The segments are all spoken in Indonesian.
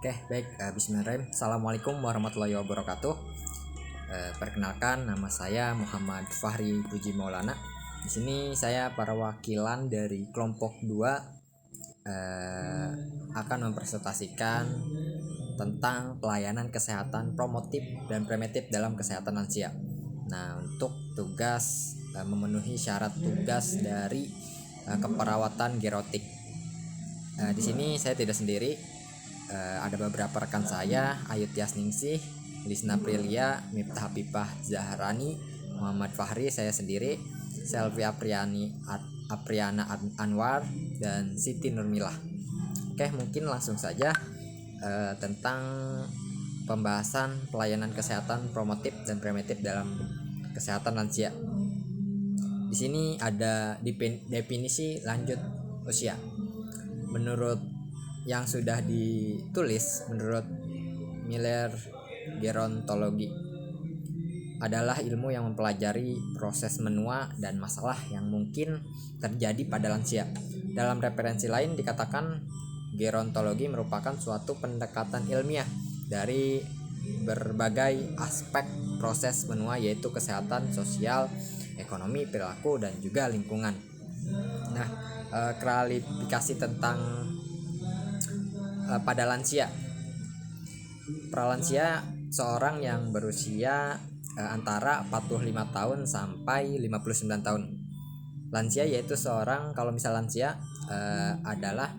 Oke, baik. Bismillahirrahmanirrahim. Assalamualaikum warahmatullahi wabarakatuh. Perkenalkan, nama saya Muhammad Fahri Puji Maulana. Di sini saya perwakilan dari kelompok 2 akan mempresentasikan tentang pelayanan kesehatan promotif dan preventif dalam kesehatan lansia. Nah, untuk tugas memenuhi syarat tugas dari keperawatan gerotik. Di sini saya tidak sendiri. Ada beberapa rekan saya, Ayu Tias Ningsih, Lisna Prilia, Miftah Hapipah Zahrani, Muhammad Fahri, saya sendiri, Selvi Apriana Anwar, dan Siti Nurmilah. Oke, mungkin langsung saja tentang pembahasan pelayanan kesehatan promotif dan preventif dalam kesehatan lansia. Di sini ada definisi lanjut usia. Menurut yang sudah ditulis menurut Miller Gerontologi adalah ilmu yang mempelajari proses menua dan masalah yang mungkin terjadi pada lansia. Dalam referensi lain dikatakan gerontologi merupakan suatu pendekatan ilmiah dari berbagai aspek proses menua, yaitu kesehatan, sosial, ekonomi, perilaku, dan juga lingkungan. Nah, klarifikasi tentang pada lansia. Pralansia seorang yang berusia antara 45 tahun sampai 59 tahun. Lansia yaitu seorang, kalau misal lansia adalah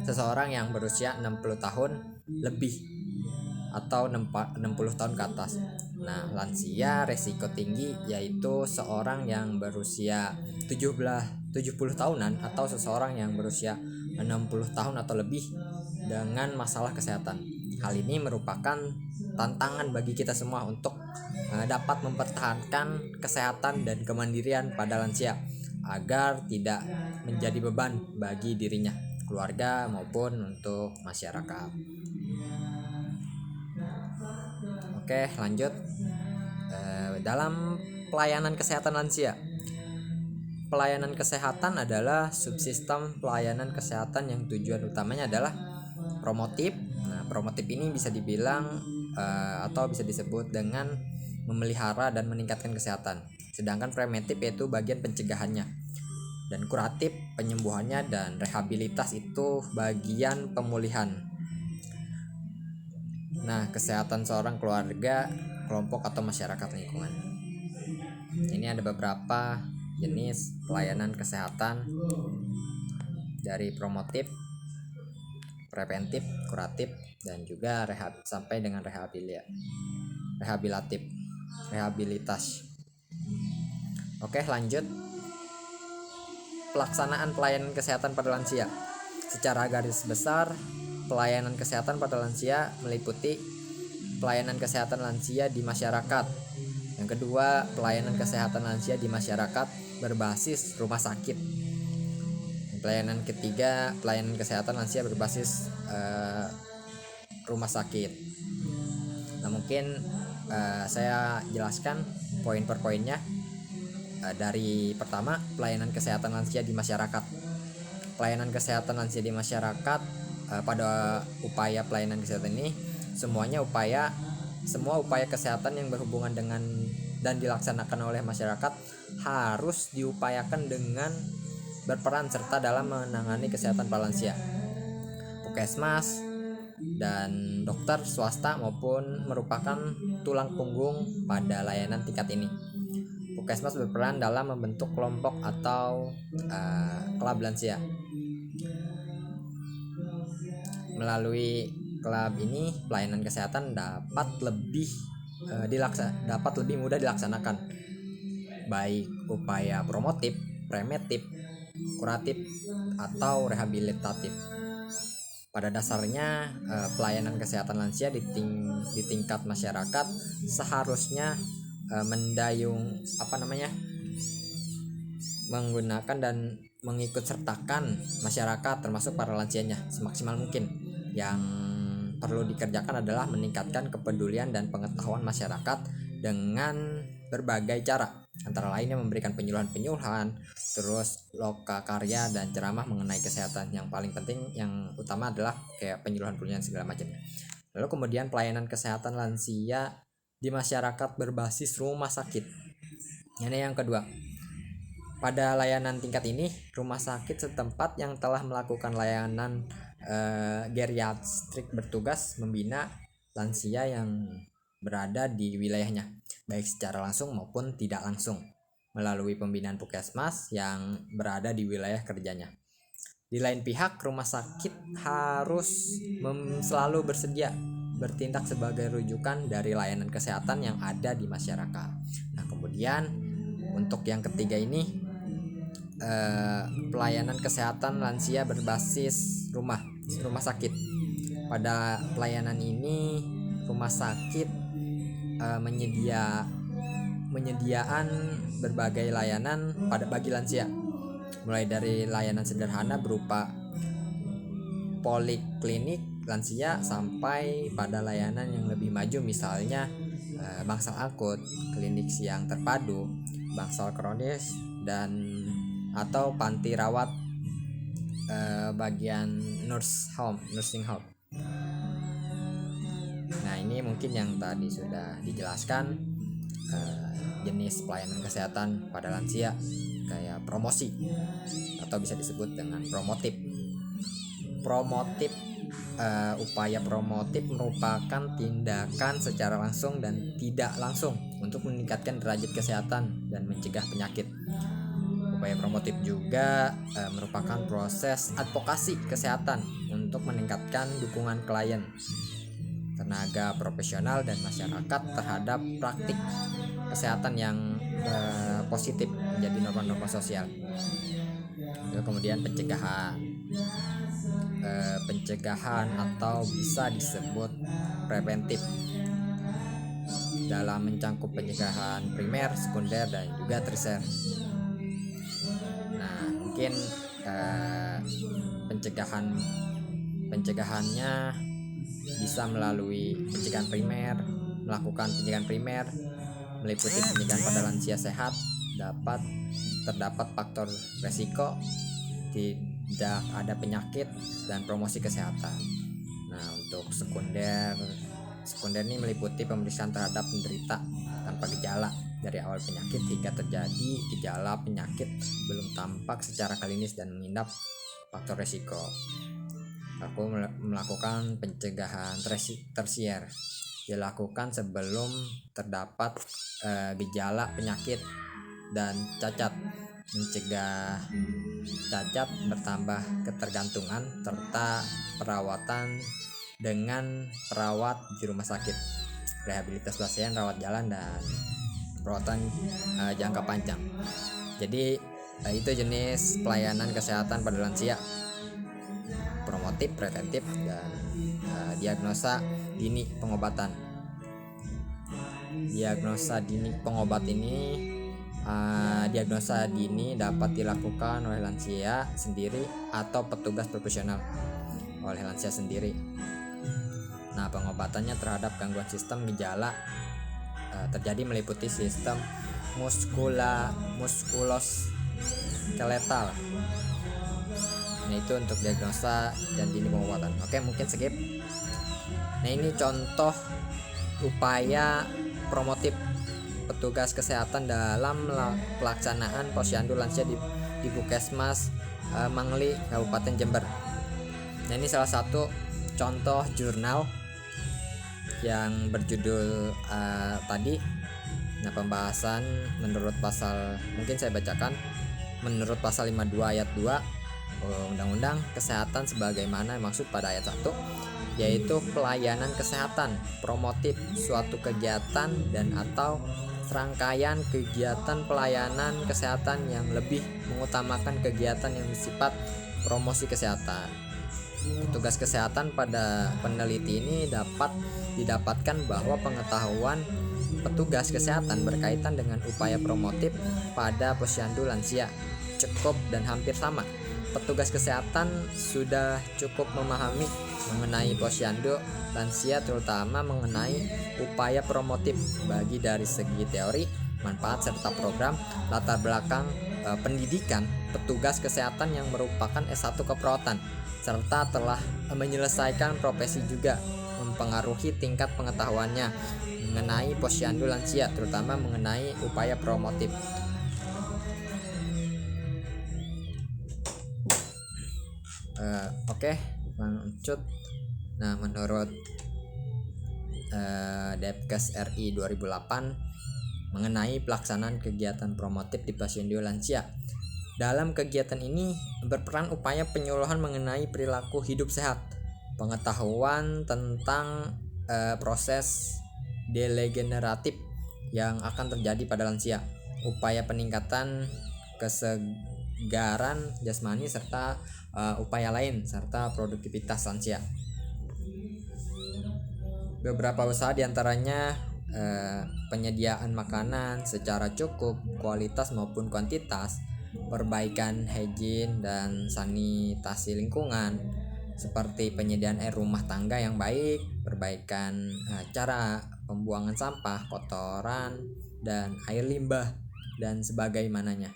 seseorang yang berusia 60 tahun lebih atau 60 tahun ke atas. Nah, lansia resiko tinggi yaitu seorang yang berusia 70 tahunan atau seseorang yang berusia 60 tahun atau lebih dengan masalah kesehatan. Hal ini merupakan tantangan bagi kita semua untuk dapat mempertahankan kesehatan dan kemandirian pada lansia agar tidak menjadi beban bagi dirinya, keluarga, maupun untuk masyarakat. Oke, lanjut. Dalam pelayanan kesehatan lansia, pelayanan kesehatan adalah subsistem pelayanan kesehatan yang tujuan utamanya adalah promotif. Nah, promotif ini bisa dibilang atau bisa disebut dengan memelihara dan meningkatkan kesehatan. Sedangkan preventif yaitu bagian pencegahannya. Dan kuratif penyembuhannya, dan rehabilitas itu bagian pemulihan. Nah, kesehatan seorang keluarga, kelompok atau masyarakat lingkungan. Ini ada beberapa jenis pelayanan kesehatan dari promotif, preventif, kuratif, dan juga sampai dengan rehabilitas. Oke, lanjut. Pelaksanaan pelayanan kesehatan pada lansia. Secara garis besar, pelayanan kesehatan pada lansia meliputi pelayanan kesehatan lansia di masyarakat. Yang kedua, pelayanan kesehatan lansia di masyarakat berbasis rumah sakit. Pelayanan ketiga, pelayanan kesehatan lansia berbasis rumah sakit. Nah, mungkin saya jelaskan poin per poinnya. Dari pertama, pelayanan kesehatan lansia di masyarakat. Pelayanan kesehatan lansia di masyarakat, pada upaya pelayanan kesehatan ini semua upaya kesehatan yang berhubungan dengan dan dilaksanakan oleh masyarakat harus diupayakan dengan berperan serta dalam menangani kesehatan para lansia. Puskesmas dan dokter swasta maupun merupakan tulang punggung pada layanan tingkat ini. Puskesmas berperan dalam membentuk kelompok atau klub lansia. Melalui klub ini, pelayanan kesehatan dapat lebih mudah dilaksanakan, baik upaya promotif, preventif, kuratif, atau rehabilitatif. Pada dasarnya, pelayanan kesehatan lansia di tingkat masyarakat seharusnya menggunakan dan mengikut sertakan masyarakat termasuk para lansianya semaksimal mungkin. Yang perlu dikerjakan adalah meningkatkan kepedulian dan pengetahuan masyarakat dengan berbagai cara. Antara lainnya memberikan penyuluhan-penyuluhan, terus loka karya dan ceramah mengenai kesehatan. Yang paling penting, yang utama adalah kayak penyuluhan-penyuluhan segala macamnya. Lalu kemudian pelayanan kesehatan lansia di masyarakat berbasis rumah sakit. Ini yang kedua. Pada layanan tingkat ini, rumah sakit setempat yang telah melakukan layanan geriatrik bertugas membina lansia yang berada di wilayahnya, baik secara langsung maupun tidak langsung, melalui pembinaan puskesmas yang berada di wilayah kerjanya. Di lain pihak, rumah sakit harus selalu bersedia bertindak sebagai rujukan dari layanan kesehatan yang ada di masyarakat. Nah, kemudian untuk yang ketiga ini, pelayanan kesehatan lansia berbasis rumah sakit. Pada pelayanan ini, rumah sakit menyediaan berbagai layanan bagi lansia, mulai dari layanan sederhana berupa poliklinik lansia sampai pada layanan yang lebih maju, misalnya bangsal akut, klinik siang terpadu, bangsal kronis, dan atau panti rawat bagian nursing home. Nah, ini mungkin yang tadi sudah dijelaskan jenis pelayanan kesehatan pada lansia, kayak promosi atau bisa disebut dengan promotif. Upaya promotif merupakan tindakan secara langsung dan tidak langsung untuk meningkatkan derajat kesehatan dan mencegah penyakit. Upaya promotif juga merupakan proses advokasi kesehatan untuk meningkatkan dukungan klien, tenaga profesional, dan masyarakat terhadap praktik kesehatan yang positif menjadi norma-norma sosial. Lalu kemudian pencegahan atau bisa disebut preventif dalam mencakup pencegahan primer, sekunder, dan juga tersier. Nah, mungkin pencegahannya bisa melalui pencegahan primer, melakukan pencegahan primer meliputi pencegahan pada lansia sehat, terdapat faktor resiko, tidak ada penyakit, dan promosi kesehatan. Nah, untuk sekunder ini meliputi pemeriksaan terhadap penderita tanpa gejala dari awal penyakit hingga terjadi gejala penyakit belum tampak secara klinis dan mengindap faktor resiko. Aku melakukan pencegahan tersier, dilakukan sebelum terdapat gejala penyakit dan cacat, mencegah cacat bertambah ketergantungan, serta perawatan dengan perawat di rumah sakit, rehabilitas pasien, rawat jalan, dan perawatan jangka panjang. Jadi itu jenis pelayanan kesehatan pada lansia: promotif, preventif, dan diagnosa dini pengobatan. Diagnosa dini dapat dilakukan oleh lansia sendiri atau petugas profesional oleh lansia sendiri. Nah, pengobatannya terhadap gangguan sistem gejala terjadi meliputi sistem muskuloskeletal. Nah, itu untuk diagnosa dan dini pengobatan. Oke, mungkin skip. Nah, ini contoh upaya promotif petugas kesehatan dalam pelaksanaan posyandu lansia di Puskesmas Mangli, Kabupaten Jember. Nah, ini salah satu contoh jurnal yang berjudul tadi. Nah, pembahasan menurut pasal, mungkin saya bacakan, menurut pasal 52 ayat 2 Undang-Undang Kesehatan sebagaimana maksud pada ayat 1, yaitu pelayanan kesehatan promotif suatu kegiatan dan atau serangkaian kegiatan pelayanan kesehatan yang lebih mengutamakan kegiatan yang bersifat promosi kesehatan. Petugas kesehatan pada peneliti ini dapat didapatkan bahwa pengetahuan petugas kesehatan berkaitan dengan upaya promotif pada posyandu lansia cukup dan hampir sama. Petugas kesehatan sudah cukup memahami mengenai posyandu lansia, terutama mengenai upaya promotif, bagi dari segi teori manfaat serta program latar belakang pendidikan petugas kesehatan yang merupakan S1 keperawatan, serta telah menyelesaikan profesi juga mempengaruhi tingkat pengetahuannya mengenai posyandu lansia, terutama mengenai upaya promotif. Oke, lanjut. Nah, menurut Depkes RI 2008 mengenai pelaksanaan kegiatan promotif di posyandu lansia. Dalam kegiatan ini berperan upaya penyuluhan mengenai perilaku hidup sehat, pengetahuan tentang proses degeneratif yang akan terjadi pada lansia, upaya peningkatan kesegaran jasmani serta upaya lain serta produktivitas lansia. Beberapa usaha diantaranya penyediaan makanan secara cukup, kualitas maupun kuantitas, perbaikan hygiene dan sanitasi lingkungan, seperti penyediaan air rumah tangga yang baik, perbaikan cara pembuangan sampah, kotoran, dan air limbah, dan sebagainya.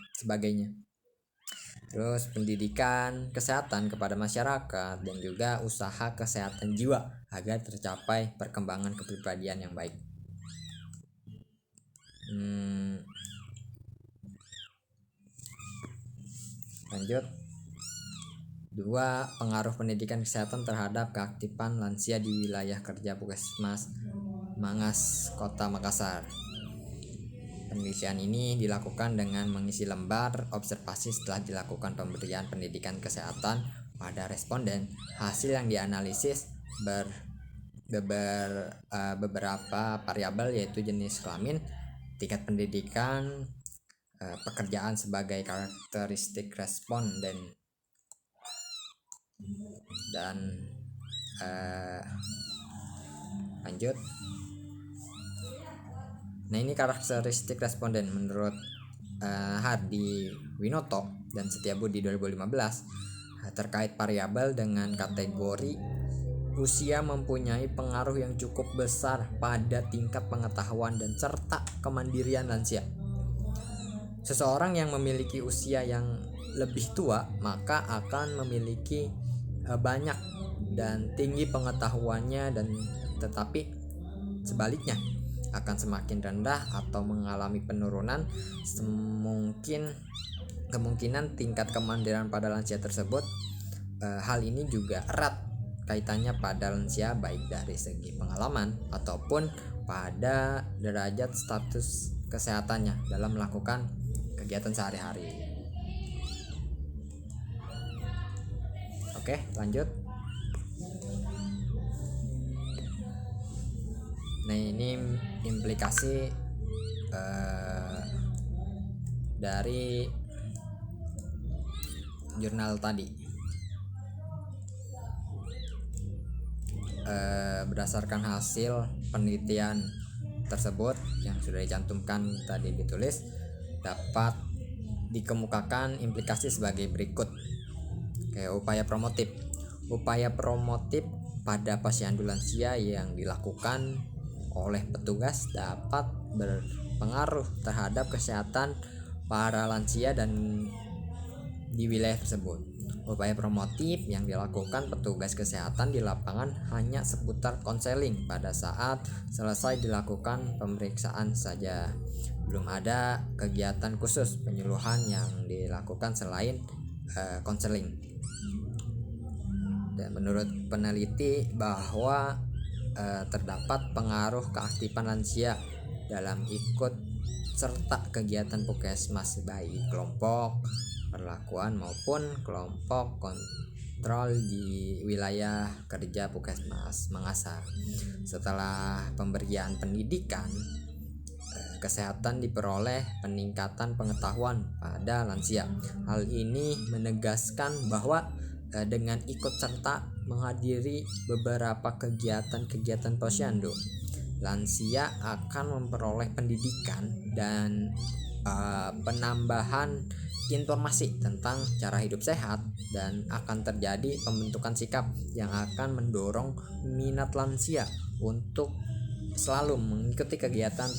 Terus pendidikan kesehatan kepada masyarakat dan juga usaha kesehatan jiwa agar tercapai perkembangan kepribadian yang baik. Lanjut. 2. Pengaruh pendidikan kesehatan terhadap keaktifan lansia di wilayah kerja Puskesmas Mangas Kota Makassar. Penelitian ini dilakukan dengan mengisi lembar observasi setelah dilakukan pemberian pendidikan kesehatan pada responden. Hasil yang dianalisis beberapa variabel, yaitu jenis kelamin, tingkat pendidikan, pekerjaan sebagai karakteristik responden, dan lanjut. Nah, ini karakteristik responden menurut Hardi Winoto dan Setiabudi 2015 terkait variabel dengan kategori usia mempunyai pengaruh yang cukup besar pada tingkat pengetahuan dan serta kemandirian lansia. Seseorang yang memiliki usia yang lebih tua maka akan memiliki banyak dan tinggi pengetahuannya, dan tetapi sebaliknya akan semakin rendah atau mengalami penurunan. Kemungkinan tingkat kemandirian pada lansia tersebut. Hal ini juga erat kaitannya pada lansia baik dari segi pengalaman ataupun pada derajat status kesehatannya dalam melakukan kegiatan sehari-hari. Oke, lanjut. Nah, ini implikasi dari jurnal tadi. Berdasarkan hasil penelitian tersebut yang sudah dicantumkan tadi ditulis, dapat dikemukakan implikasi sebagai berikut. Upaya promotif pada posyandu lansia yang dilakukan oleh petugas dapat berpengaruh terhadap kesehatan para lansia dan di wilayah tersebut. Upaya promotif yang dilakukan petugas kesehatan di lapangan hanya seputar konseling pada saat selesai dilakukan pemeriksaan saja. Belum ada kegiatan khusus penyuluhan yang dilakukan selain konseling. Dan menurut peneliti bahwa terdapat pengaruh keaktifan lansia dalam ikut serta kegiatan Puskesmas baik kelompok perlakuan maupun kelompok kontrol di wilayah kerja Puskesmas Makassar. Setelah pemberian pendidikan kesehatan diperoleh peningkatan pengetahuan pada lansia. Hal ini menegaskan bahwa dengan ikut serta menghadiri beberapa kegiatan posyandu, lansia akan memperoleh pendidikan dan penambahan informasi tentang cara hidup sehat, dan akan terjadi pembentukan sikap yang akan mendorong minat lansia untuk selalu mengikuti kegiatan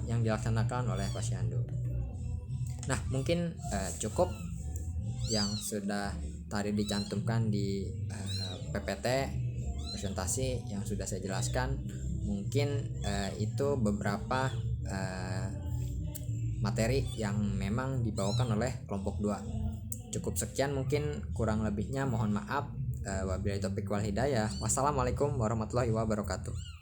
yang dilaksanakan oleh Posyandu. Nah, mungkin cukup yang sudah tadi dicantumkan di PPT presentasi yang sudah saya jelaskan. Mungkin itu beberapa materi yang memang dibawakan oleh kelompok 2. Cukup sekian, mungkin kurang lebihnya mohon maaf. Wabillahi taufiq wal hidayah. Wassalamualaikum warahmatullahi wabarakatuh.